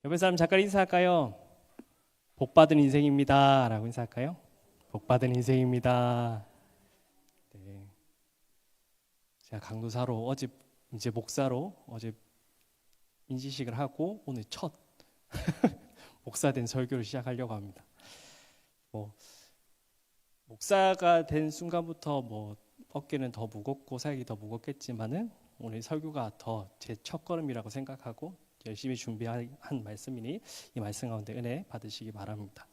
옆에 사람 잠깐 인사할까요? 복받은 인생입니다 라고 인사할까요? 복받은 인생입니다. 네. 제가 강도사로 어제 이제 목사로 어제 인지식을 하고 오늘 첫 목사된 설교를 시작하려고 합니다. 뭐 목사가 된 순간부터 뭐 어깨는 더 무겁고 사역이 더 무겁겠지만은 오늘 설교가 더 제 첫걸음이라고 생각하고 열심히 준비한 말씀이니 이 말씀 가운데 은혜 받으시기 바랍니다.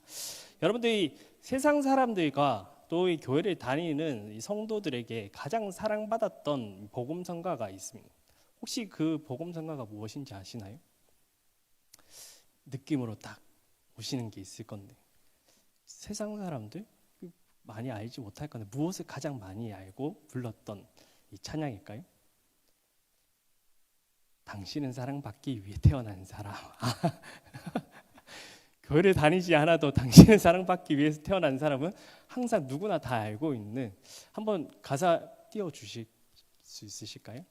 여러분들이 세상 사람들과 또 이 교회를 다니는 이 성도들에게 가장 사랑받았던 복음성가가 있습니다. 혹시 그 복음성가가 무엇인지 아시나요? 느낌으로 딱 오시는 게 있을 건데 세상 사람들 많이 알지 못할 건데 무엇을 가장 많이 알고 불렀던 이 찬양일까요? 당신은 사랑받기 위해 태어난 사람. 교회를 다니지 않아도 당신은 사랑받기 위해서 태어난 사람은 항상 누구나 다 알고 있는, 한번 가사 띄워주실 수 있으실까요?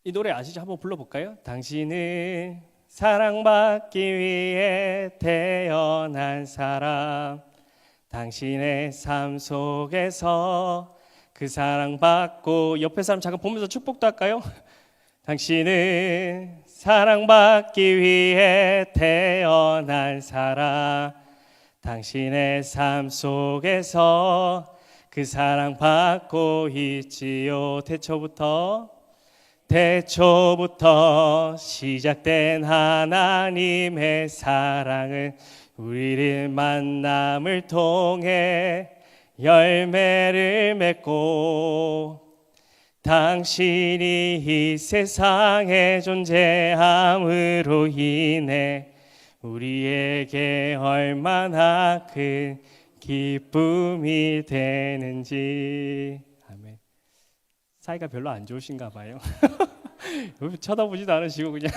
이 노래 아시죠? 한번 불러볼까요? 당신은 사랑받기 위해 태어난 사람, 당신의 삶 속에서 그 사랑받고, 옆에 사람 잠깐 보면서 축복도 할까요? 당신은 사랑받기 위해 태어난 사람, 당신의 삶 속에서 그 사랑받고 있지요. 태초부터 시작된 하나님의 사랑은 우리를 만남을 통해 열매를 맺고, 당신이 이 세상에 존재함으로 인해 우리에게 얼마나 큰 기쁨이 되는지. 아멘. 사이가 별로 안 좋으신가 봐요. 쳐다보지도 않으시고 그냥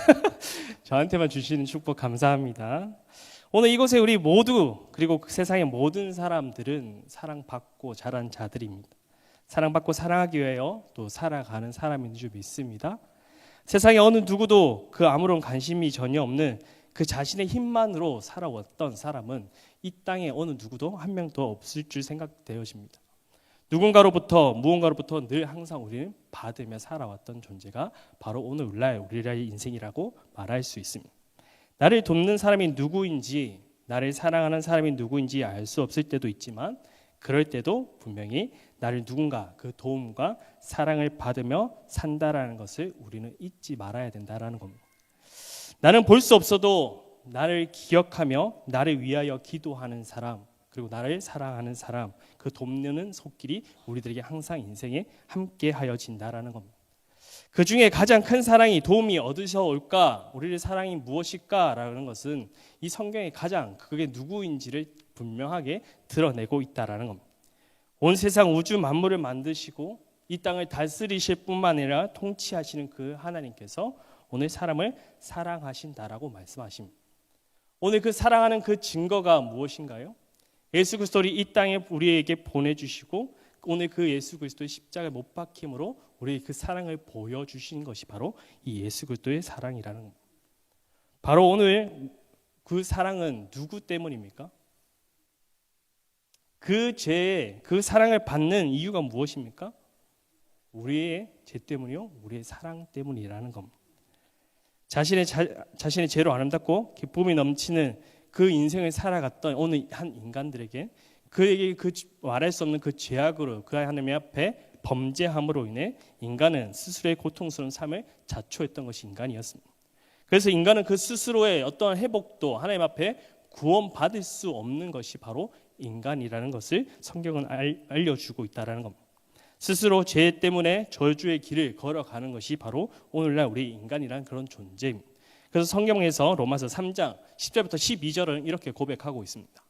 저한테만 주시는 축복 감사합니다. 오늘 이곳에 우리 모두, 그리고 그 세상의 모든 사람들은 사랑받고 자란 자들입니다. 사랑받고 사랑하기 위하여 또 살아가는 사람인 줄 믿습니다. 세상에 어느 누구도 그 아무런 관심이 전혀 없는 그 자신의 힘만으로 살아왔던 사람은 이 땅에 어느 누구도 한 명도 없을 줄 생각되어집니다. 누군가로부터 무언가로부터 늘 항상 우리는 받으며 살아왔던 존재가 바로 오늘날 우리의 인생이라고 말할 수 있습니다. 나를 돕는 사람이 누구인지, 나를 사랑하는 사람이 누구인지 알 수 없을 때도 있지만, 그럴 때도 분명히 나를 누군가 그 도움과 사랑을 받으며 산다라는 것을 우리는 잊지 말아야 된다라는 겁니다. 나는 볼 수 없어도 나를 기억하며 나를 위하여 기도하는 사람, 그리고 나를 사랑하는 사람, 그 돕는 손길이 우리들에게 항상 인생에 함께 하여진다라는 겁니다. 그 중에 가장 큰 사랑이 도움이 어디서 올까? 우리의 사랑이 무엇일까라는 것은 이 성경에 가장 그게 누구인지를 분명하게 드러내고 있다라는 겁니다. 온 세상 우주 만물을 만드시고 이 땅을 다스리실 뿐만 아니라 통치하시는 그 하나님께서 오늘 사람을 사랑하신다라고 말씀하십니다. 오늘 그 사랑하는 그 증거가 무엇인가요? 예수 그리스도를 이 땅에 우리에게 보내주시고 오늘 그 예수 그리스도의 십자가에 못 박힘으로 우리 그 사랑을 보여주신 것이 바로 이 예수 그리스도의 사랑이라는 겁니다. 바로 오늘 그 사랑은 누구 때문입니까? 그 죄, 그 사랑을 받는 이유가 무엇입니까? 우리의 죄 때문이요, 우리의 사랑 때문이라는 겁니다. 자신의 죄로 아름답고 기쁨이 넘치는 그 인생을 살아갔던 어느 한 인간들에게 그에게 그 말할 수 없는 그 죄악으로 그 하나님 앞에 범죄함으로 인해 인간은 스스로의 고통스러운 삶을 자초했던 것이 인간이었습니다. 그래서 인간은 그 스스로의 어떤 회복도 하나님 앞에 구원받을 수 없는 것이 바로 인간이라는 것을 성경은 알려주고 있다는 겁니다. 스스로 죄 때문에 저주의 길을 걸어가는 것이 바로 오늘날 우리 인간이라는 그런 존재입니다. 그래서 성경에서 로마서 3장 10절부터 12절은 이렇게 고백하고 있습니다.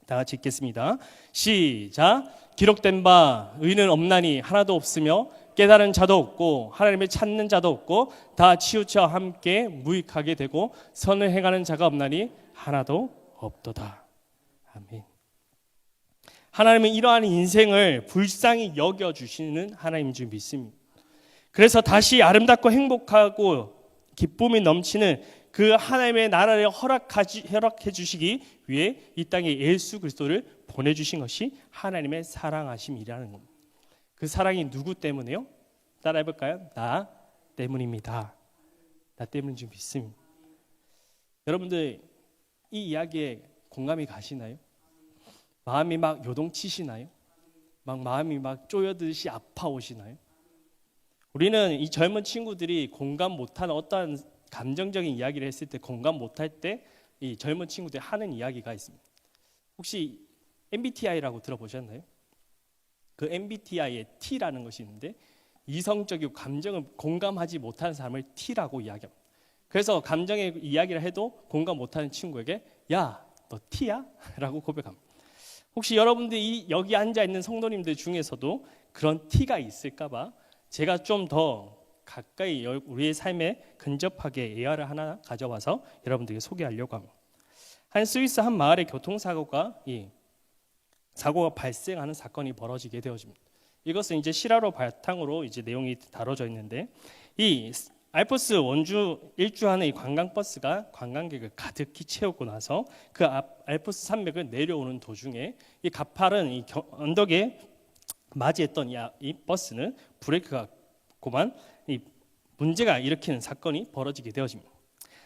다 같이 읽겠습니다. 시작. 기록된 바 의는 없나니 하나도 없으며 깨달은 자도 없고 하나님을 찾는 자도 없고 다 치우쳐 함께 무익하게 되고 선을 행하는 자가 없나니 하나도 없도다. 아멘. 하나님은 이러한 인생을 불쌍히 여겨주시는 하나님인 줄 믿습니다. 그래서 다시 아름답고 행복하고 기쁨이 넘치는 그 하나님의 나라를 허락해 주시기 위해 이 땅에 예수 그리스도를 보내주신 것이 하나님의 사랑하심이라는 겁니다. 그 사랑이 누구 때문에요? 따라해볼까요? 나 때문입니다. 나 때문인 줄 믿습니다. 여러분들 이 이야기에 공감이 가시나요? 마음이 막 요동치시나요? 마음이 막 쪼여드듯이 아파오시나요? 우리는 이 젊은 친구들이 공감 못하는 어떠한 감정적인 이야기를 했을 때 공감 못할 때 이 젊은 친구들이 하는 이야기가 있습니다. 혹시 MBTI라고 들어보셨나요? 그 MBTI의 T라는 것이 있는데 이성적이고 감정을 공감하지 못하는 사람을 T라고 이야기합니다. 그래서 감정의 이야기를 해도 공감 못하는 친구에게 야, 너 T야? 라고 고백합니다. 혹시 여러분들이 여기 앉아있는 성도님들 중에서도 그런 T가 있을까 봐 제가 좀 더 가까이 우리의 삶에 근접하게 예화를 하나 가져와서 여러분들에게 소개하려고 합니다. 한 스위스 한 마을의 교통사고가 발생하는 사건이 벌어지게 되어집니다. 이것은 이제 실화로 바탕으로 이제 내용이 다뤄져 있는데 이 알프스 원주 일주하는 이 관광버스가 관광객을 가득히 채우고 나서 그 알프스 산맥을 내려오는 도중에 이 가파른 이 언덕에 맞이했던 이 버스는 브레이크가 고만 이 문제가 일으키는 사건이 벌어지게 되어집니다.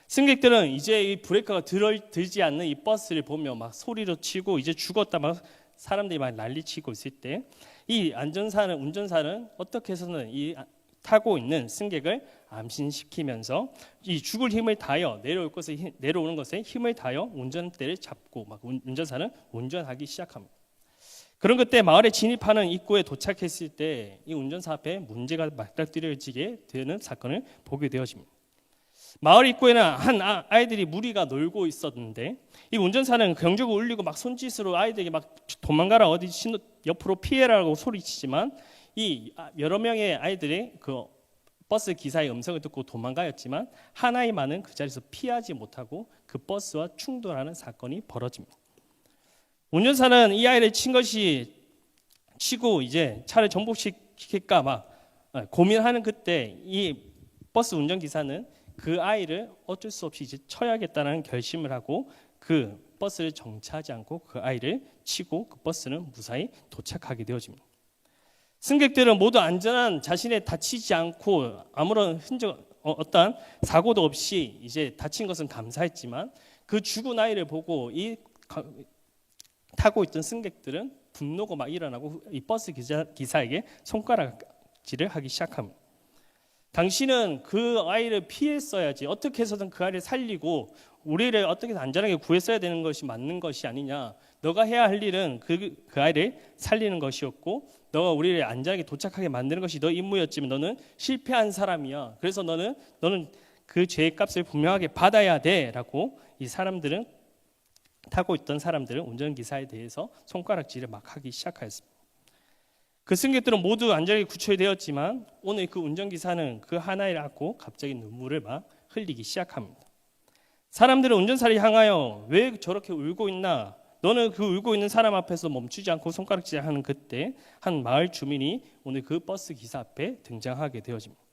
승객들은 이제 이 브레이크가 들지 않는 이 버스를 보며 막 소리로 치고 이제 죽었다 막 사람들이 막 난리치고 있을 때 이 운전사는 어떻게 해서는 이 타고 있는 승객을 암신시키면서 이 죽을 힘을 다하여 내려오는 것에 힘을 다하여 운전대를 잡고 막 운전사는 운전하기 시작합니다. 그런 그때 마을에 진입하는 입구에 도착했을 때 이 운전사 앞에 문제가 맞닥뜨려지게 되는 사건을 보게 되어집니다. 마을 입구에는 한 아이들이 무리가 놀고 있었는데 이 운전사는 경적을 울리고 막 손짓으로 아이들에게 막 도망가라 어디 옆으로 피해라고 소리치지만 이 여러 명의 아이들이 그 버스 기사의 음성을 듣고 도망가였지만 한 아이만은 그 자리에서 피하지 못하고 그 버스와 충돌하는 사건이 벌어집니다. 운전사는 이 아이를 치고 이제 차를 전복시킬까 막 고민하는 그때 이 버스 운전기사는 그 아이를 어쩔 수 없이 이제 쳐야겠다는 결심을 하고 그 버스를 정차하지 않고 그 아이를 치고 그 버스는 무사히 도착하게 되어집니다. 승객들은 모두 안전한 자신의 다치지 않고 아무런 어떠한 사고도 없이 이제 다친 것은 감사했지만 그 죽은 아이를 보고 타고 있던 승객들은 분노가 막 일어나고 이 버스 기사에게 손가락질을 하기 시작합니다. 당신은 그 아이를 피했어야지. 어떻게 해서든 그 아이를 살리고 우리를 어떻게 안전하게 구했어야 되는 것이 맞는 것이 아니냐. 너가 해야 할 일은 그 아이를 살리는 것이었고 너가 우리를 안전하게 도착하게 만드는 것이 너 임무였지만 너는 실패한 사람이야. 그래서 너는 그 죄의 값을 분명하게 받아야 돼라고 이 사람들은 타고 있던 사람들은 운전기사에 대해서 손가락질을 막 하기 시작하였습니다. 그 승객들은 모두 안전하게 구출되었지만 오늘 그 운전기사는 그 하나를 안고 갑자기 눈물을 막 흘리기 시작합니다. 사람들은 운전사를 향하여 왜 저렇게 울고 있나? 너는 그 울고 있는 사람 앞에서 멈추지 않고 손가락질하는 그때 한 마을 주민이 오늘 그 버스 기사 앞에 등장하게 되어집니다.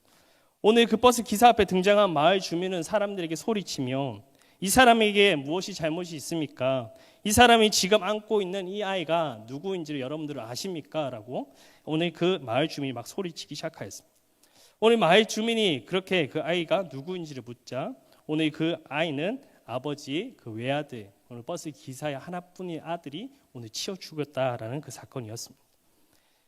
오늘 그 버스 기사 앞에 등장한 마을 주민은 사람들에게 소리치며 이 사람에게 무엇이 잘못이 있습니까? 이 사람이 지금 안고 있는 이 아이가 누구인지를 여러분들은 아십니까? 라고 오늘 그 마을 주민이 막 소리치기 시작하였습니다. 오늘 마을 주민이 그렇게 그 아이가 누구인지를 묻자 오늘 그 아이는 아버지 그 외아들 오늘 버스 기사의 하나뿐인 아들이 오늘 치어 죽었다라는 그 사건이었습니다.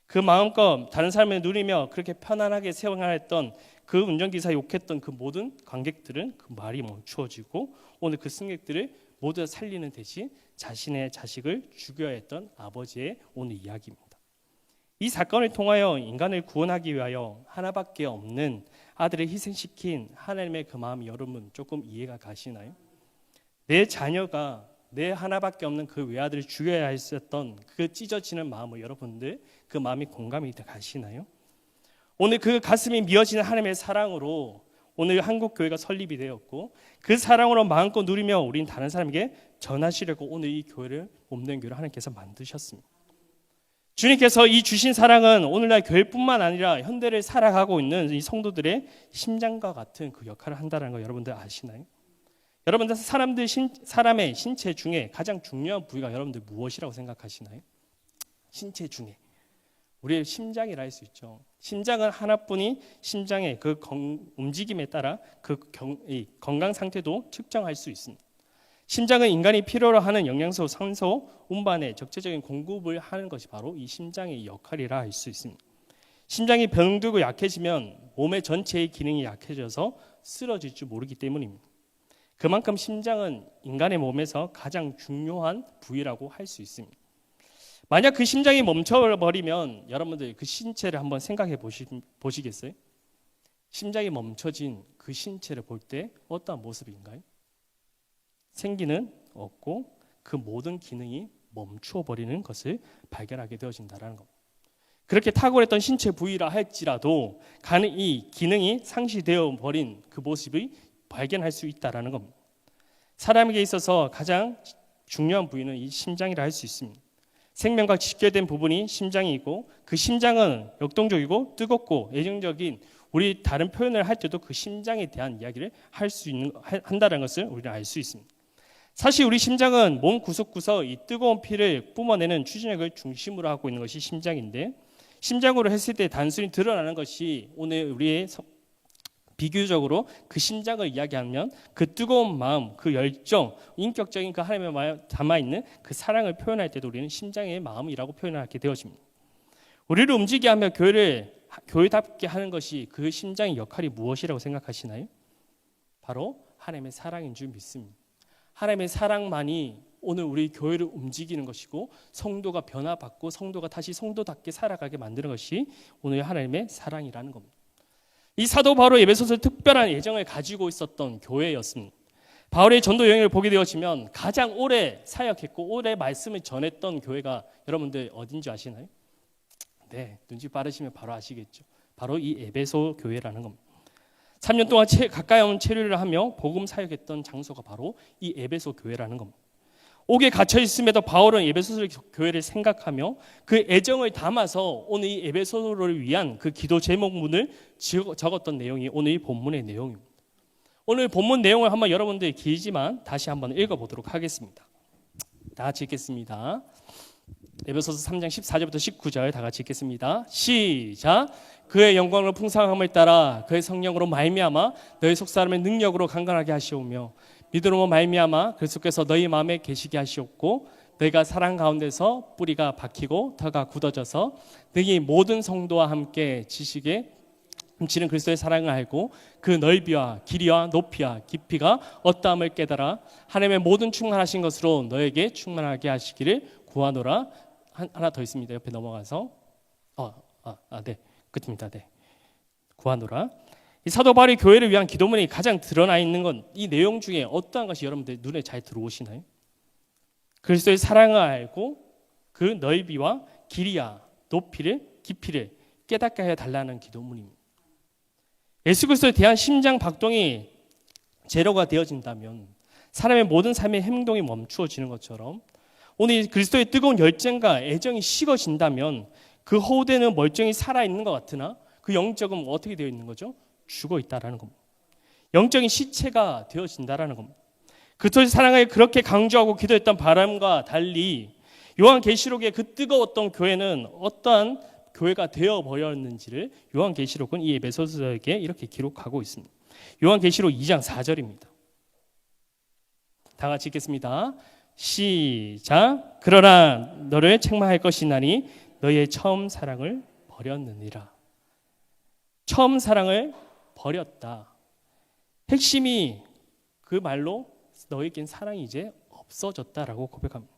그 마음껏 다른 사람을 누리며 그렇게 편안하게 생활했던 그 운전기사 욕했던 그 모든 관객들은 그 말이 멈추어지고 오늘 그 승객들을 모두 살리는 대신 자신의 자식을 죽여야 했던 아버지의 오늘 이야기입니다. 이 사건을 통하여 인간을 구원하기 위하여 하나밖에 없는 아들을 희생시킨 하나님의 그 마음이 여러분 조금 이해가 가시나요? 내 자녀가 내 하나밖에 없는 그 외아들을 죽여야 했었던 그 찢어지는 마음을 여러분들 그 마음이 공감이 가시나요? 오늘 그 가슴이 미어지는 하나님의 사랑으로 오늘 한국교회가 설립이 되었고 그 사랑으로 마음껏 누리며 우린 다른 사람에게 전하시려고 오늘 이 교회를 몸된 교회를 하나님께서 만드셨습니다. 주님께서 이 주신 사랑은 오늘날 교회뿐만 아니라 현대를 살아가고 있는 이 성도들의 심장과 같은 그 역할을 한다는 거 여러분들 아시나요? 여러분들 사람의 신체 중에 가장 중요한 부위가 여러분들 무엇이라고 생각하시나요? 신체 중에 우리의 심장이라 할 수 있죠. 심장은 하나뿐인 심장의 그 움직임에 따라 이 건강 상태도 측정할 수 있습니다. 심장은 인간이 필요로 하는 영양소, 산소, 운반의 적재적인 공급을 하는 것이 바로 이 심장의 역할이라 할 수 있습니다. 심장이 병들고 약해지면 몸의 전체의 기능이 약해져서 쓰러질 줄 모르기 때문입니다. 그만큼 심장은 인간의 몸에서 가장 중요한 부위라고 할 수 있습니다. 만약 그 심장이 멈춰버리면 여러분들 그 신체를 한번 생각해 보시겠어요? 심장이 멈춰진 그 신체를 볼 때 어떠한 모습인가요? 생기는 없고 그 모든 기능이 멈추어 버리는 것을 발견하게 되어진다는 겁니다. 그렇게 탁월했던 신체 부위라 할지라도 이 기능이 상실되어 버린 그 모습을 발견할 수 있다는 겁니다. 사람에게 있어서 가장 중요한 부위는 이 심장이라 할 수 있습니다. 생명과 직결된 부분이 심장이고 그 심장은 역동적이고 뜨겁고 애정적인 우리 다른 표현을 할 때도 그 심장에 대한 이야기를 한다는 것을 우리는 알 수 있습니다. 사실 우리 심장은 몸 구석구석 이 뜨거운 피를 뿜어내는 추진력을 중심으로 하고 있는 것이 심장인데, 심장으로 했을 때 단순히 드러나는 것이 오늘 우리의 비교적으로 그 심장을 이야기하면 그 뜨거운 마음, 그 열정, 인격적인 그 하나님의 마음에 담아있는 그 사랑을 표현할 때도 우리는 심장의 마음이라고 표현하게 되어집니다. 우리를 움직이게 하며 교회답게 하는 것이 그 심장의 역할이 무엇이라고 생각하시나요? 바로 하나님의 사랑인 줄 믿습니다. 하나님의 사랑만이 오늘 우리 교회를 움직이는 것이고 성도가 변화받고 성도가 다시 성도답게 살아가게 만드는 것이 오늘 하나님의 사랑이라는 겁니다. 이 사도 바울이 에베소서에 특별한 애정을 가지고 있었던 교회였습니다. 바울의 전도 여행을 보게 되어지면 가장 오래 사역했고 오래 말씀을 전했던 교회가 여러분들 어딘지 아시나요? 네, 눈치 빠르시면 바로 아시겠죠. 바로 이 에베소 교회라는 겁니다. 3년 동안 가까운 체류를 하며 복음 사역했던 장소가 바로 이 에베소 교회라는 겁니다. 옥에 갇혀 있음에도 바울은 에베소 교회를 생각하며 그 애정을 담아서 오늘 이 에베소를 위한 그 기도 제목문을 적었던 내용이 오늘 이 본문의 내용입니다. 오늘 본문 내용을 한번 여러분들 길지만 다시 한번 읽어보도록 하겠습니다. 다 같이 읽겠습니다. 에베소서 3장 14절부터 19절 다 같이 읽겠습니다. 시작. 그의 영광으로 풍성함을 따라 그의 성령으로 말미암아 너희 속사람의 능력으로 강건하게 하시오며 믿음으로 말미암아 그리스도께서 너희 마음에 계시게 하시옵고 너희가 사랑 가운데서 뿌리가 박히고 터가 굳어져서 너희 모든 성도와 함께 지식에 넘치는 그리스도의 사랑을 알고 그 넓이와 길이와 높이와 깊이가 어떠함을 깨달아 하나님의 모든 충만하신 것으로 너에게 충만하게 하시기를 구하노라. 하나 더 있습니다. 옆에 넘어가서 네, 끝입니다. 네, 구하노라. 이 사도 바울이 교회를 위한 기도문이 가장 드러나 있는 건 이 내용 중에 어떠한 것이 여러분들 눈에 잘 들어오시나요? 그리스도의 사랑을 알고 그 넓이와 길이와 높이를 깊이를 깨닫게 해 달라는 기도문입니다. 예수 그리스도에 대한 심장 박동이 제로가 되어진다면 사람의 모든 삶의 행동이 멈추어지는 것처럼 오늘 그리스도의 뜨거운 열정과 애정이 식어진다면 그 호되는 멀쩡히 살아있는 것 같으나 그 영적은 어떻게 되어 있는 거죠? 죽어 있다라는 겁니다. 영적인 시체가 되어진다라는 겁니다. 그리스도의 사랑을 그렇게 강조하고 기도했던 바람과 달리 요한계시록의 그 뜨거웠던 교회는 어떠한 교회가 되어버렸는지를 요한계시록은 이 에베소서에게 이렇게 기록하고 있습니다. 요한계시록 2장 4절입니다. 다 같이 읽겠습니다. 시작. 그러나 너를 책망할 것이나니 너의 처음 사랑을 버렸느니라. 처음 사랑을 버렸다. 핵심이 그 말로 너에겐 사랑이 이제 없어졌다라고 고백합니다.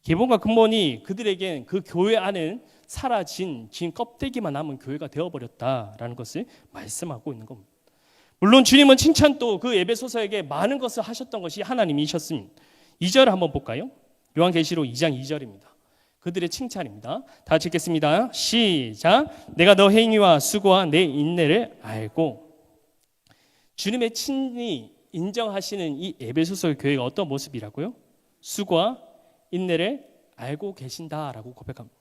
기본과 근본이 그들에겐 그 교회 안에 사라진 진 껍데기만 남은 교회가 되어버렸다라는 것을 말씀하고 있는 겁니다. 물론 주님은 칭찬 또 그 에베소서에게 많은 것을 하셨던 것이 하나님이셨습니다. 2절 한번 볼까요? 요한계시록 2장 2절입니다. 그들의 칭찬입니다. 다 같이 읽겠습니다. 시작. 내가 너 행위와 수고와 내 인내를 알고. 주님의 친히 인정하시는 이 에베소서 교회가 어떤 모습이라고요? 수고와 인내를 알고 계신다라고 고백합니다.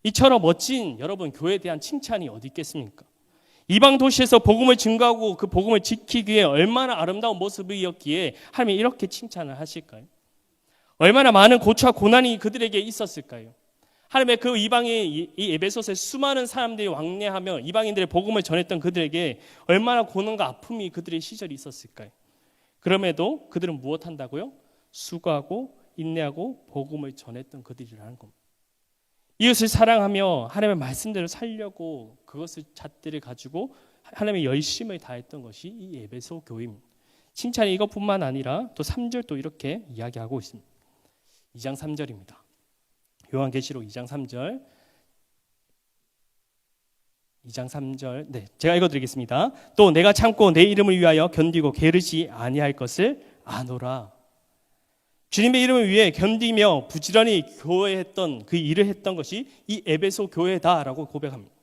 이처럼 멋진 여러분 교회에 대한 칭찬이 어디 있겠습니까? 이방 도시에서 복음을 증거하고 그 복음을 지키기에 얼마나 아름다운 모습이었기에 하나님이 이렇게 칭찬을 하실까요? 얼마나 많은 고초와 고난이 그들에게 있었을까요? 하나님의 그 이방의 이 에베소서에 수많은 사람들이 왕래하며 이방인들의 복음을 전했던 그들에게 얼마나 고난과 아픔이 그들의 시절이 있었을까요? 그럼에도 그들은 무엇한다고요? 수고하고 인내하고 복음을 전했던 그들이라는 겁니다. 이것을 사랑하며 하나님의 말씀대로 살려고 그것을 잣대를 가지고 하나님의 열심을 다했던 것이 이 에베소 교회입니다. 칭찬이 이것뿐만 아니라 또 3절도 이렇게 이야기하고 있습니다. 2장 3절입니다. 요한계시록 2장 3절. 2장 3절. 네, 제가 읽어드리겠습니다. 또 내가 참고 내 이름을 위하여 견디고 게으르지 아니할 것을 아노라. 주님의 이름을 위해 견디며 부지런히 교회했던 그 일을 했던 것이 이 에베소 교회다라고 고백합니다.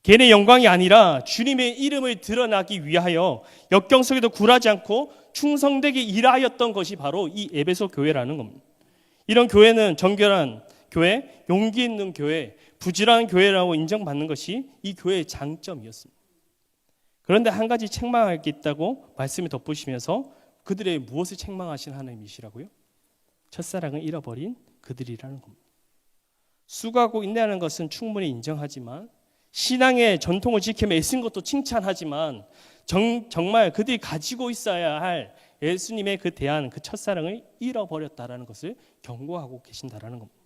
개인의 영광이 아니라 주님의 이름을 드러나기 위하여 역경 속에도 굴하지 않고 충성되게 일하였던 것이 바로 이 에베소 교회라는 겁니다. 이런 교회는 정결한 교회, 용기 있는 교회, 부지런한 교회라고 인정받는 것이 이 교회의 장점이었습니다. 그런데 한 가지 책망할 게 있다고 말씀을 덧붙이면서 그들의 무엇을 책망하신 하나님이시라고요? 첫사랑을 잃어버린 그들이라는 겁니다. 수고하고 인내하는 것은 충분히 인정하지만 신앙의 전통을 지키며 애쓴 것도 칭찬하지만 정말 그들이 가지고 있어야 할 예수님의 그 대한 그 첫사랑을 잃어버렸다라는 것을 경고하고 계신다라는 겁니다.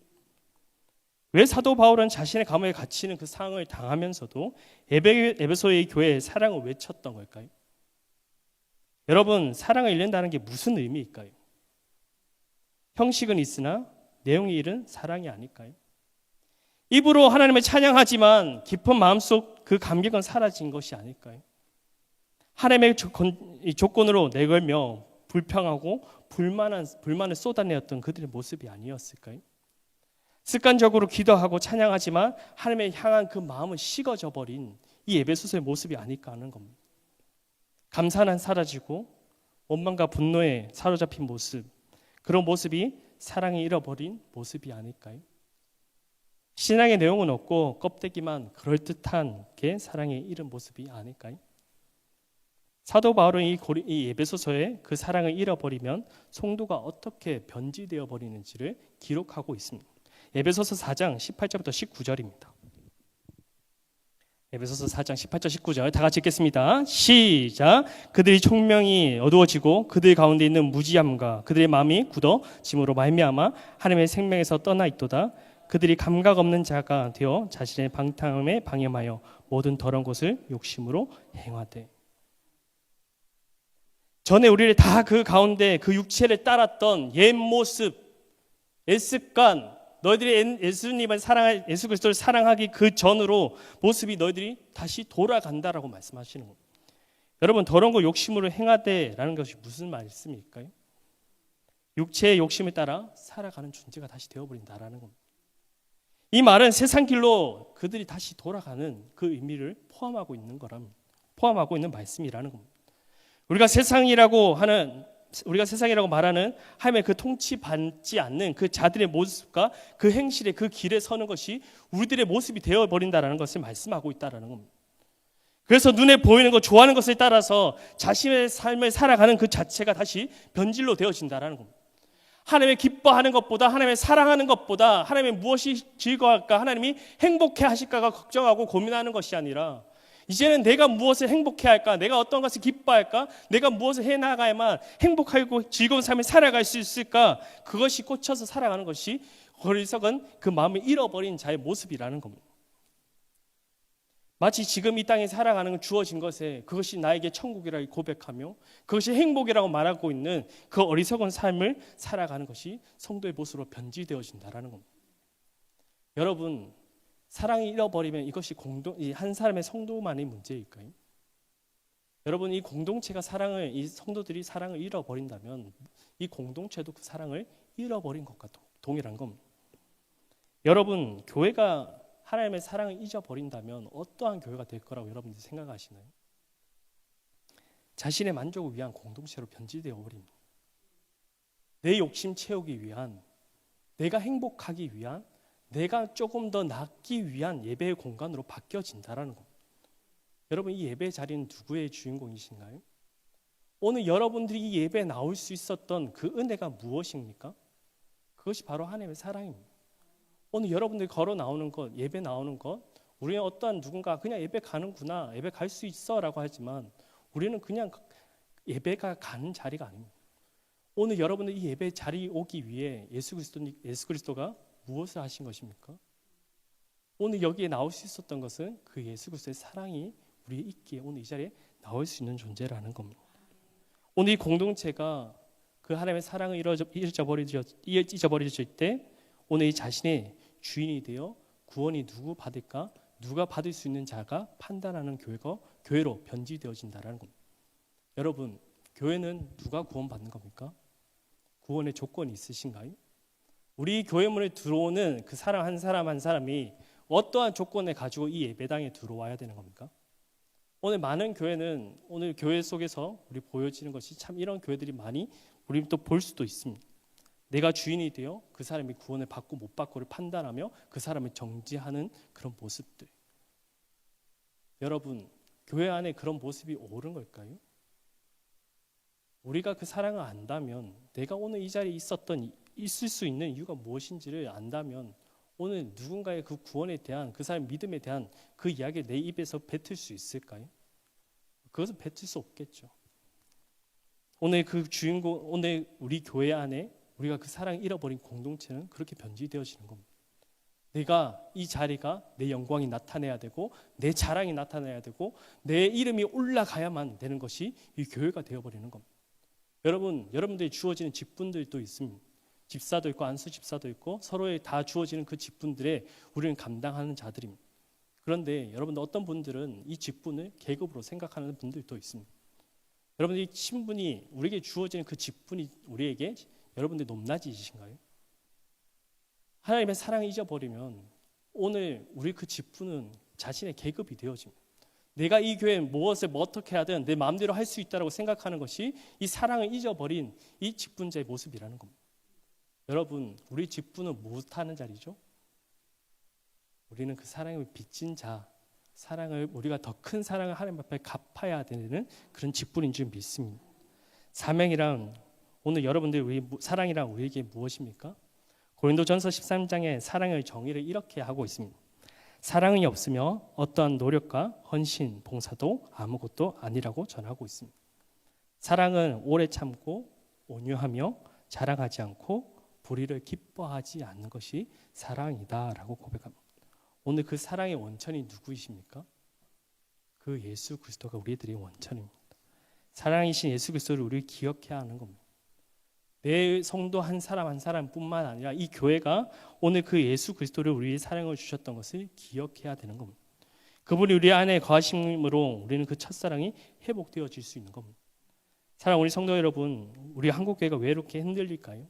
왜 사도 바울은 자신의 감옥에 갇히는 그 상황을 당하면서도 에베소의 교회의 사랑을 외쳤던 걸까요? 여러분, 사랑을 잃는다는 게 무슨 의미일까요? 형식은 있으나 내용이 잃은 사랑이 아닐까요? 입으로 하나님을 찬양하지만 깊은 마음속 그 감격은 사라진 것이 아닐까요? 하나님의 조건으로 내걸며 불평하고 불만을 쏟아내었던 그들의 모습이 아니었을까요? 습관적으로 기도하고 찬양하지만 하나님을 향한 그 마음은 식어져 버린 이 에베소서의 모습이 아닐까 하는 겁니다. 감사는 사라지고 원망과 분노에 사로잡힌 모습, 그런 모습이 사랑이 잃어버린 모습이 아닐까요? 신앙의 내용은 없고 껍데기만 그럴듯한 게 사랑의 잃은 모습이 아닐까요? 사도 바울은 이 에베소서에 그 사랑을 잃어버리면 성도가 어떻게 변질되어 버리는지를 기록하고 있습니다. 에베소서 4장 18절부터 19절입니다. 에베소서 4장 18절 19절 다 같이 읽겠습니다. 시작. 그들이 총명이 어두워지고 그들 가운데 있는 무지함과 그들의 마음이 굳어짐으로 말미암아 하나님의 생명에서 떠나 있도다. 그들이 감각 없는 자가 되어 자신의 방탕함에 방임하여 모든 더러운 것을 욕심으로 행하되. 전에 우리를 다 그 가운데 그 육체를 따랐던 옛 모습, 옛 습관, 너희들이 예수님을 사랑할 예수 그리스도를 사랑하기 그 전으로 모습이 너희들이 다시 돌아간다라고 말씀하시는 겁니다. 여러분, 더러운 거 욕심으로 행하되라는 것이 무슨 말씀일까요? 육체의 욕심을 따라 살아가는 존재가 다시 되어버린다라는 겁니다. 이 말은 세상 길로 그들이 다시 돌아가는 그 의미를 포함하고 있는 말씀이라는 겁니다. 우리가 세상이라고 말하는 하나님의 그 통치받지 않는 그 자들의 모습과 그 행실의 그 길에 서는 것이 우리들의 모습이 되어버린다는 것을 말씀하고 있다는 겁니다. 그래서 눈에 보이는 것, 좋아하는 것을 따라서 자신의 삶을 살아가는 그 자체가 다시 변질로 되어진다는 겁니다. 하나님의 기뻐하는 것보다, 하나님의 사랑하는 것보다 하나님의 무엇이 즐거울까, 하나님이 행복해 하실까가 걱정하고 고민하는 것이 아니라 이제는 내가 무엇을 행복해 할까, 내가 어떤 것을 기뻐할까, 내가 무엇을 해나가야만 행복하고 즐거운 삶을 살아갈 수 있을까, 그것이 꽂혀서 살아가는 것이 어리석은 그 마음을 잃어버린 자의 모습이라는 겁니다. 마치 지금 이 땅에 살아가는 주어진 것에 그것이 나에게 천국이라고 고백하며 그것이 행복이라고 말하고 있는 그 어리석은 삶을 살아가는 것이 성도의 모습으로 변질되어진다는 겁니다. 여러분, 사랑이 잃어버리면 이것이 한 사람의 성도만의 문제일까요? 여러분, 이 공동체가 이 성도들이 사랑을 잃어버린다면 이 공동체도 그 사랑을 잃어버린 것과 동일한 겁니다. 여러분, 교회가 하나님의 사랑을 잊어버린다면 어떠한 교회가 될 거라고 여러분들이 생각하시나요? 자신의 만족을 위한 공동체로 변질되어 버립니다. 내 욕심 채우기 위한, 내가 행복하기 위한, 내가 조금 더 낫기 위한 예배의 공간으로 바뀌어진다라는 겁니다. 여러분, 이 예배 자리는 누구의 주인공이신가요? 오늘 여러분들이 이 예배에 나올 수 있었던 그 은혜가 무엇입니까? 그것이 바로 하나님의 사랑입니다. 오늘 여러분들이 걸어 나오는 것, 예배 나오는 것, 우리는 어떠한 누군가 그냥 예배 가는구나, 예배 갈 수 있어 라고 하지만 우리는 그냥 예배가 가는 자리가 아닙니다. 오늘 여러분들 이 예배 자리에 오기 위해 예수 그리스도가 무엇을 하신 것입니까? 오늘 여기에 나올 수 있었던 것은 그 예수 그리스도의 사랑이 우리에 있기에 오늘 이 자리에 나올 수 있는 존재라는 겁니다. 오늘 이 공동체가 그 하나님의 사랑을 잊어버려질 때 오늘 이 자신의 주인이 되어 구원이 누구 받을까? 누가 받을 수 있는 자가 판단하는 교회로 변질되어진다는 겁니다. 여러분, 교회는 누가 구원받는 겁니까? 구원의 조건이 있으신가요? 우리 교회문에 들어오는 그 사람 한 사람 한 사람이 어떠한 조건을 가지고 이 예배당에 들어와야 되는 겁니까? 오늘 많은 교회는 오늘 교회 속에서 우리 보여지는 것이 참 이런 교회들이 많이 우리 또 볼 수도 있습니다. 내가 주인이 되어 그 사람이 구원을 받고 못 받고를 판단하며 그 사람을 정지하는 그런 모습들. 여러분, 교회 안에 그런 모습이 옳은 걸까요? 우리가 그 사랑을 안다면, 내가 오늘 이 자리에 있을 수 있는 이유가 무엇인지를 안다면 오늘 누군가의 그 구원에 대한, 그 사람의 믿음에 대한 그 이야기를 내 입에서 뱉을 수 있을까요? 그것은 뱉을 수 없겠죠. 오늘 그 주인공, 오늘 우리 교회 안에 우리가 그 사랑을 잃어버린 공동체는 그렇게 변질되어지는 겁니다. 내가 이 자리가 내 영광이 나타내야 되고 내 자랑이 나타나야 되고 내 이름이 올라가야만 되는 것이 이 교회가 되어버리는 겁니다. 여러분들이 주어지는 직분들도 있습니다. 집사도 있고 안수 집사도 있고 서로에 다 주어지는 그 직분들에 우리는 감당하는 자들입니다. 그런데 여러분들 어떤 분들은 이 직분을 계급으로 생각하는 분들도 있습니다. 여러분들 이 신분이 우리에게 주어지는 그 직분이 우리에게 여러분들 높낮이신가요? 하나님의 사랑을 잊어버리면 오늘 우리 그 직분은 자신의 계급이 되어집니다. 내가 이 교회에 무엇을 어떻게 하든 내 마음대로 할 수 있다고 생각하는 것이 이 사랑을 잊어버린 이 직분자의 모습이라는 겁니다. 여러분, 우리 직분은 무엇하는 자리죠? 우리는 그 사랑을 빚진 자, 우리가 더 큰 사랑을 하나님 앞에 갚아야 되는 그런 직분인 줄 믿습니다. 사명이란 오늘 여러분들 사랑이란 우리에게 무엇입니까? 고린도전서 13장에 사랑의 정의를 이렇게 하고 있습니다. 사랑이 없으며 어떠한 노력과 헌신, 봉사도 아무것도 아니라고 전하고 있습니다. 사랑은 오래 참고 온유하며 자랑하지 않고 불의를 기뻐하지 않는 것이 사랑이다라고 고백합니다. 오늘 그 사랑의 원천이 누구이십니까? 그 예수 그리스도가 우리들의 원천입니다. 사랑이신 예수 그리스도를 우리 기억해야 하는 겁니다. 내 성도 한 사람 한 사람뿐만 아니라 이 교회가 오늘 그 예수 그리스도를 우리의 사랑을 주셨던 것을 기억해야 되는 겁니다. 그분이 우리 안에 거하심으로 우리는 그 첫사랑이 회복되어질 수 있는 겁니다. 사랑 우리 성도 여러분, 우리 한국교회가 왜 이렇게 흔들릴까요?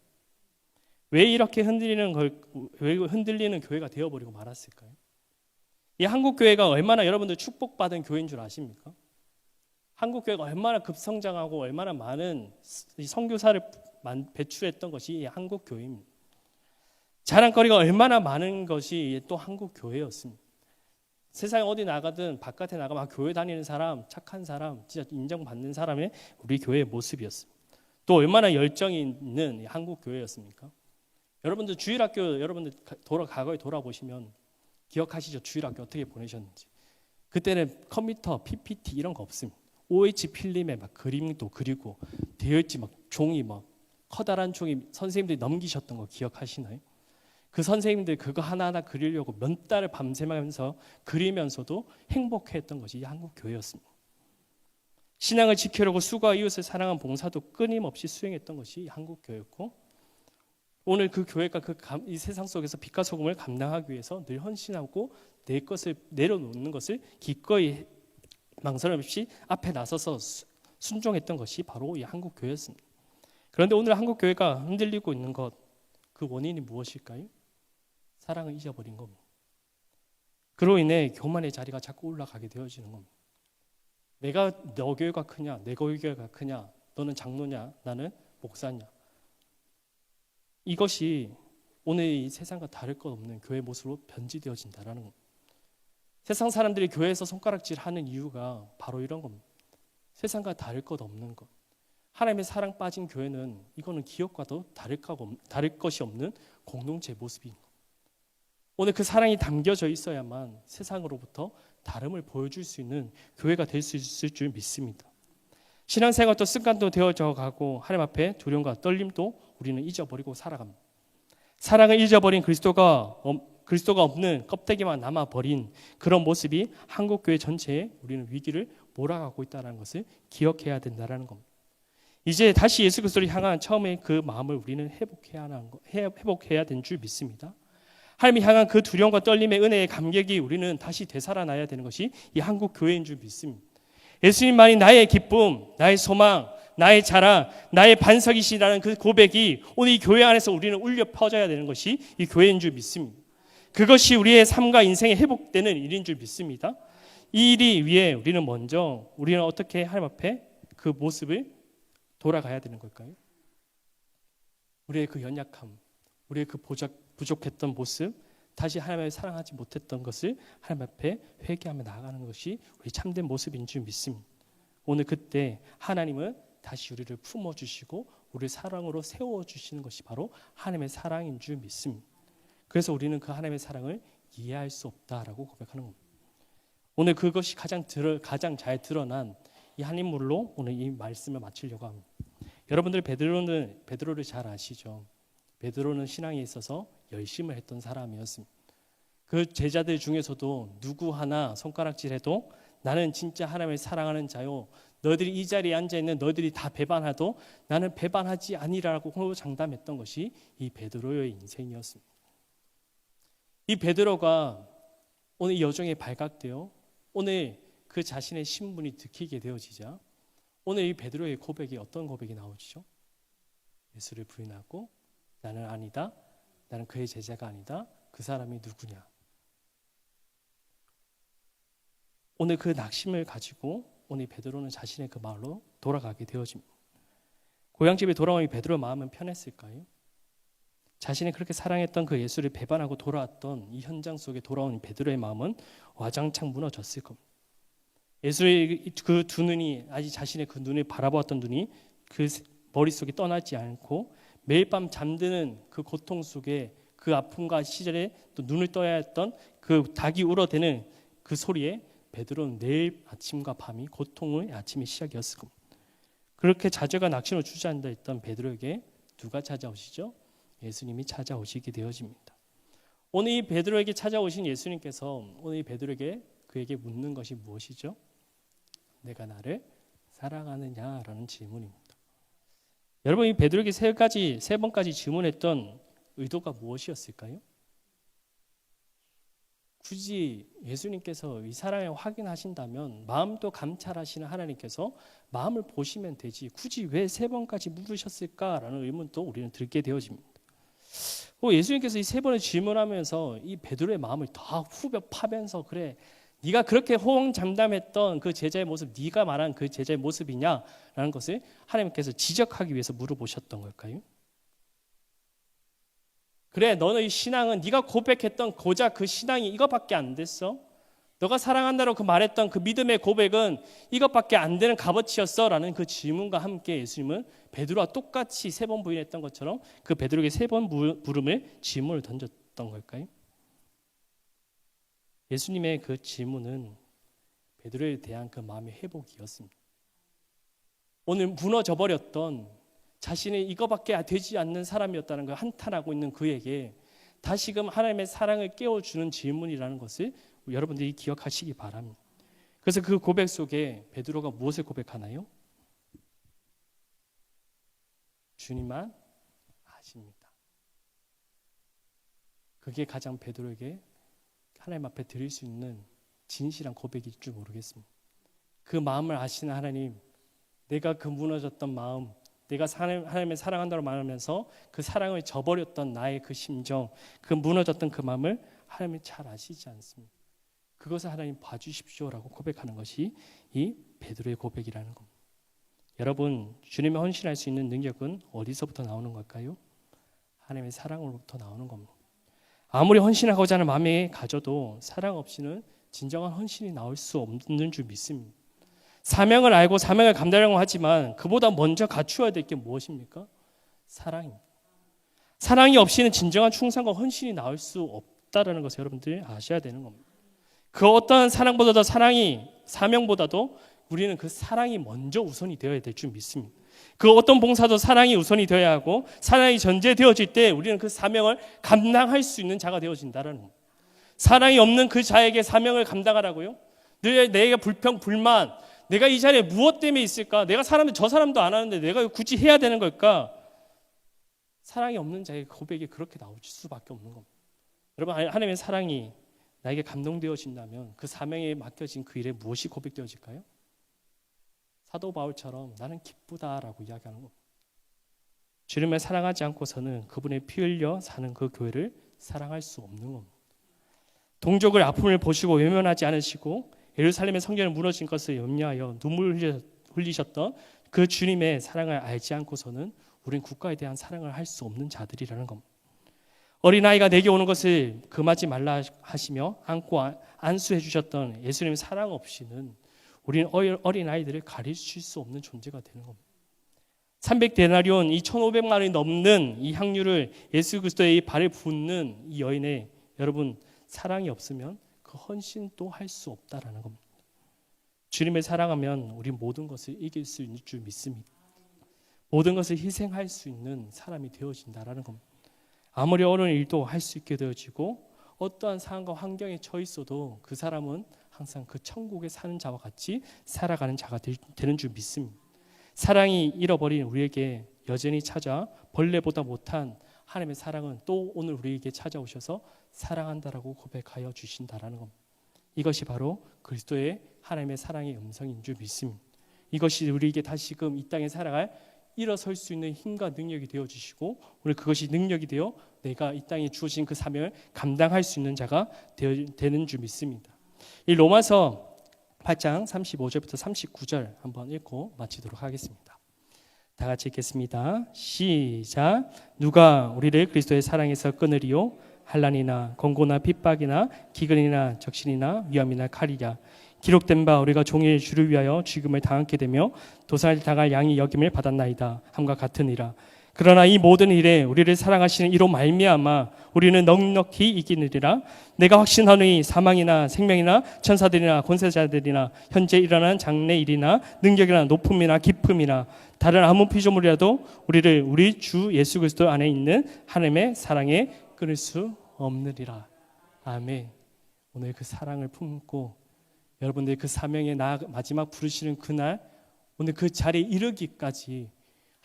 왜 이렇게 흔들리는 교회가 되어버리고 말았을까요? 이 한국교회가 얼마나 여러분들 축복받은 교회인 줄 아십니까? 한국교회가 얼마나 급성장하고 얼마나 많은 선교사를 배출했던 것이 이 한국교회입니다. 자랑거리가 얼마나 많은 것이 또 한국교회였습니다. 세상에 어디 나가든 바깥에 나가면 교회 다니는 사람, 착한 사람, 진짜 인정받는 사람의 우리 교회의 모습이었습니다. 또 얼마나 열정이 있는 한국교회였습니까? 여러분들 주일학교 여러분들 과거에 돌아보시면 기억하시죠? 주일학교 어떻게 보내셨는지. 그때는 컴퓨터, PPT 이런 거 없습니다. OH 필름에 막 그림도 그리고 되어있지 막 종이 막 커다란 종이 선생님들이 넘기셨던 거 기억하시나요? 그 선생님들 그거 하나하나 그리려고 몇 달을 밤새면서 그리면서도 행복해했던 것이 한국 교회였습니다. 신앙을 지키려고 수고와 이웃을 사랑한 봉사도 끊임없이 수행했던 것이 한국 교회였고, 오늘 그 교회가 이 세상 속에서 빛과 소금을 감당하기 위해서 늘 헌신하고 내 것을 내려놓는 것을 기꺼이 망설임 없이 앞에 나서서 순종했던 것이 바로 이 한국 교회였습니다. 그런데 오늘 한국 교회가 흔들리고 있는 것, 그 원인이 무엇일까요? 사랑을 잊어버린 겁니다. 그로 인해 교만의 자리가 자꾸 올라가게 되어지는 겁니다. 내가 너 교회가 크냐, 내 교회가 크냐, 너는 장로냐, 나는 목사냐. 이것이 오늘 이 세상과 다를 것 없는 교회 모습으로 변질되어진다라는 겁니다. 세상 사람들이 교회에서 손가락질하는 이유가 바로 이런 겁니다. 세상과 다를 것 없는 것. 하나님의 사랑 빠진 교회는 이거는 기업과도 다를 것이 없는 공동체 모습인 것. 오늘 그 사랑이 담겨져 있어야만 세상으로부터 다름을 보여줄 수 있는 교회가 될 수 있을 줄 믿습니다. 신앙생활도 습관도 되어져 가고 하나님 앞에 두려움과 떨림도 우리는 잊어버리고 살아갑니다. 사랑을 잊어버린 그리스도가 없는 껍데기만 남아버린 그런 모습이 한국교회 전체에 우리는 위기를 몰아가고 있다는 것을 기억해야 된다는 겁니다. 이제 다시 예수 그리스도를 향한 처음의 그 마음을 우리는 회복해야 된 줄 믿습니다. 하나님을 향한 그 두려움과 떨림의 은혜의 감격이 우리는 다시 되살아나야 되는 것이 이 한국 교회인 줄 믿습니다. 예수님만이 나의 기쁨, 나의 소망, 나의 자랑, 나의 반석이시라는 그 고백이 오늘 이 교회 안에서 우리는 울려 퍼져야 되는 것이 이 교회인 줄 믿습니다. 그것이 우리의 삶과 인생에 회복되는 일인 줄 믿습니다. 이 일이 위해 우리는 어떻게 하나님 앞에 그 모습을 돌아가야 되는 걸까요? 우리의 그 연약함, 우리의 그 부족했던 모습, 다시 하나님을 사랑하지 못했던 것을 하나님 앞에 회개하며 나아가는 것이 우리 참된 모습인 줄 믿습니다. 오늘 그때 하나님은 다시 우리를 품어주시고 우리를 사랑으로 세워주시는 것이 바로 하나님의 사랑인 줄 믿습니다. 그래서 우리는 그 하나님의 사랑을 이해할 수 없다라고 고백하는 겁니다. 오늘 그것이 가장 잘 드러난 이 한 인물로 오늘 이 말씀을 마치려고 합니다. 여러분들 베드로를 잘 아시죠? 베드로는 신앙에 있어서 열심을 했던 사람이었습니다. 그 제자들 중에서도 누구 하나 손가락질해도 나는 진짜 하나님을 사랑하는 자요, 너희들이 이 자리에 앉아있는 너희들이 다 배반하도 나는 배반하지 아니라고 장담했던 것이 이 베드로의 인생이었습니다. 이 베드로가 오늘 이 여정에 발각되어 오늘 그 자신의 신분이 들키게 되어지자 오늘 이 베드로의 고백이 어떤 고백이 나오죠? 예수를 부인하고 나는 아니다, 나는 그의 제자가 아니다, 그 사람이 누구냐? 오늘 그 낙심을 가지고 오늘 베드로는 자신의 그 마을로 돌아가게 되어집니다. 고향집에 돌아온 이 베드로의 마음은 편했을까요? 자신이 그렇게 사랑했던 그 예수를 배반하고 돌아왔던 이 현장 속에 돌아온 베드로의 마음은 와장창 무너졌을 겁니다. 예수의 그 두 눈이, 아직 자신의 그 눈을 바라보았던 눈이 그 머릿속에 떠나지 않고 매일 밤 잠드는 그 고통 속에 그 아픔과 시절에 또 눈을 떠야 했던 그 닭이 울어대는 그 소리에 베드로는 내일 아침과 밤이 고통의 아침이 시작이었을 겁니다. 그렇게 좌절과 낙심을 주저앉아 있던 베드로에게 누가 찾아오시죠? 예수님이 찾아오시게 되어집니다. 오늘 이 베드로에게 찾아오신 예수님께서 오늘 이 베드로에게 그에게 묻는 것이 무엇이죠? 내가 나를 사랑하느냐라는 질문입니다. 여러분, 이 베드로에게 세 번까지 질문했던 의도가 무엇이었을까요? 굳이 예수님께서 이 사랑을 확인하신다면 마음도 감찰하시는 하나님께서 마음을 보시면 되지 굳이 왜 세 번까지 물으셨을까라는 의문도 우리는 들게 되어집니다. 예수님께서 이 세 번을 질문하면서 이 베드로의 마음을 더 후벼 파면서 그래, 네가 그렇게 호언장담했던 그 제자의 모습, 네가 말한 그 제자의 모습이냐라는 것을 하나님께서 지적하기 위해서 물어보셨던 걸까요? 그래, 너의 신앙은 네가 고백했던 고작 그 신앙이 이것밖에 안 됐어? 너가 사랑한다고 그 말했던 그 믿음의 고백은 이것밖에 안 되는 값어치였어? 라는 그 질문과 함께 예수님은 베드로와 똑같이 세 번 부인했던 것처럼 그 베드로에게 세 번 물음을 질문을 던졌던 걸까요? 예수님의 그 질문은 베드로에 대한 그 마음의 회복이었습니다. 오늘 무너져 버렸던 자신이 이거밖에 되지 않는 사람이었다는 걸 한탄하고 있는 그에게 다시금 하나님의 사랑을 깨워주는 질문이라는 것을 여러분들이 기억하시기 바랍니다. 그래서 그 고백 속에 베드로가 무엇을 고백하나요? 주님만 아십니다. 그게 가장 베드로에게 하나님 앞에 드릴 수 있는 진실한 고백일 줄 모르겠습니다. 그 마음을 아시는 하나님, 내가 그 무너졌던 마음, 내가 하나님을 사랑한다고 말하면서 그 사랑을 저버렸던 나의 그 심정, 그 무너졌던 그 마음을 하나님이 잘 아시지 않습니다. 그것을 하나님 봐주십시오라고 고백하는 것이 이 베드로의 고백이라는 겁니다. 여러분, 주님의 헌신할 수 있는 능력은 어디서부터 나오는 걸까요? 하나님의 사랑으로부터 나오는 겁니다. 아무리 헌신하고자 하는 마음이 가져도 사랑 없이는 진정한 헌신이 나올 수 없는 줄 믿습니다. 사명을 알고 사명을 감당하려고 하지만 그보다 먼저 갖추어야 될 게 무엇입니까? 사랑입니다. 사랑이 없이는 진정한 충성과 헌신이 나올 수 없다라는 것을 여러분들이 아셔야 되는 겁니다. 그 어떤 사랑보다도 사명보다도 우리는 그 사랑이 먼저 우선이 되어야 될 줄 믿습니다. 그 어떤 봉사도 사랑이 우선이 되어야 하고 사랑이 전제되어질 때 우리는 그 사명을 감당할 수 있는 자가 되어진다는 겁니다. 사랑이 없는 그 자에게 사명을 감당하라고요? 내가 불평, 불만, 내가 이 자리에 무엇 때문에 있을까? 내가 저 사람도 안 하는데 내가 굳이 해야 되는 걸까? 사랑이 없는 자의 고백이 그렇게 나올 수밖에 없는 겁니다. 여러분, 하나님의 사랑이 나에게 감동되어진다면 그 사명에 맡겨진 그 일에 무엇이 고백되어질까요? 사도 바울처럼 나는 기쁘다라고 이야기하는 겁니다. 주님을 사랑하지 않고서는 그분의 피 흘려 사는 그 교회를 사랑할 수 없는 겁니다. 동족을 아픔을 보시고 외면하지 않으시고 예루살렘의 성전이 무너진 것을 염려하여 눈물을 흘리셨던 그 주님의 사랑을 알지 않고서는 우린 국가에 대한 사랑을 할 수 없는 자들이라는 겁니다. 어린아이가 내게 오는 것을 금하지 말라 하시며 안고 안수해 주셨던 예수님의 사랑 없이는 우리는 어린아이들을 가르칠 수 없는 존재가 되는 겁니다. 300데나리온, 이 1,500만 원이 넘는 이 향유를 예수 그리스도의 발에 붓는 이 여인의 여러분 사랑이 없으면 그 헌신도 할 수 없다라는 겁니다. 주님을 사랑하면 우리 모든 것을 이길 수 있는 줄 믿습니다. 모든 것을 희생할 수 있는 사람이 되어진다라는 겁니다. 아무리 어려운 일도 할 수 있게 되어지고 어떠한 상황과 환경에 처해 있어도 그 사람은 항상 그 천국에 사는 자와 같이 살아가는 자가 되는 줄 믿습니다. 사랑이 잃어버린 우리에게 여전히 찾아 벌레보다 못한 하나님의 사랑은 또 오늘 우리에게 찾아오셔서 사랑한다라고 고백하여 주신다라는 겁니다. 이것이 바로 그리스도의 하나님의 사랑의 음성인 줄 믿습니다. 이것이 우리에게 다시금 이 땅에 살아갈 일어설 수 있는 힘과 능력이 되어주시고 오늘 그것이 능력이 되어 내가 이 땅에 주어진 그 사명을 감당할 수 있는 자가 되는 줄 믿습니다. 이 로마서 8장 35절부터 39절 한번 읽고 마치도록 하겠습니다. 다 같이 읽겠습니다. 시작. 누가 우리를 그리스도의 사랑에서 끊으리요? 환난이나 권고나 핍박이나 기근이나 적신이나 위험이나 칼이랴. 기록된 바 우리가 종일 주를 위하여 죽음을 당하게 되며 도살을 당할 양이 여김을 받았나이다 함과 같으니라. 그러나 이 모든 일에 우리를 사랑하시는 이로 말미암아 우리는 넉넉히 이기느리라. 내가 확신하노니 사망이나 생명이나 천사들이나 권세자들이나 현재 일어나는 장래 일이나 능력이나 높음이나 깊음이나 다른 아무 피조물이라도 우리를 우리 주 예수 그리스도 안에 있는 하나님의 사랑에 끊을 수 없느리라. 아멘. 오늘 그 사랑을 품고 여러분들이 그 사명에 마지막 부르시는 그날 오늘 그 자리에 이르기까지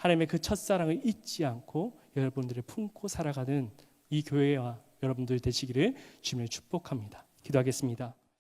하나님의 그 첫사랑을 잊지 않고 여러분들을 품고 살아가는 이 교회와 여러분들 되시기를 주님을 축복합니다. 기도하겠습니다.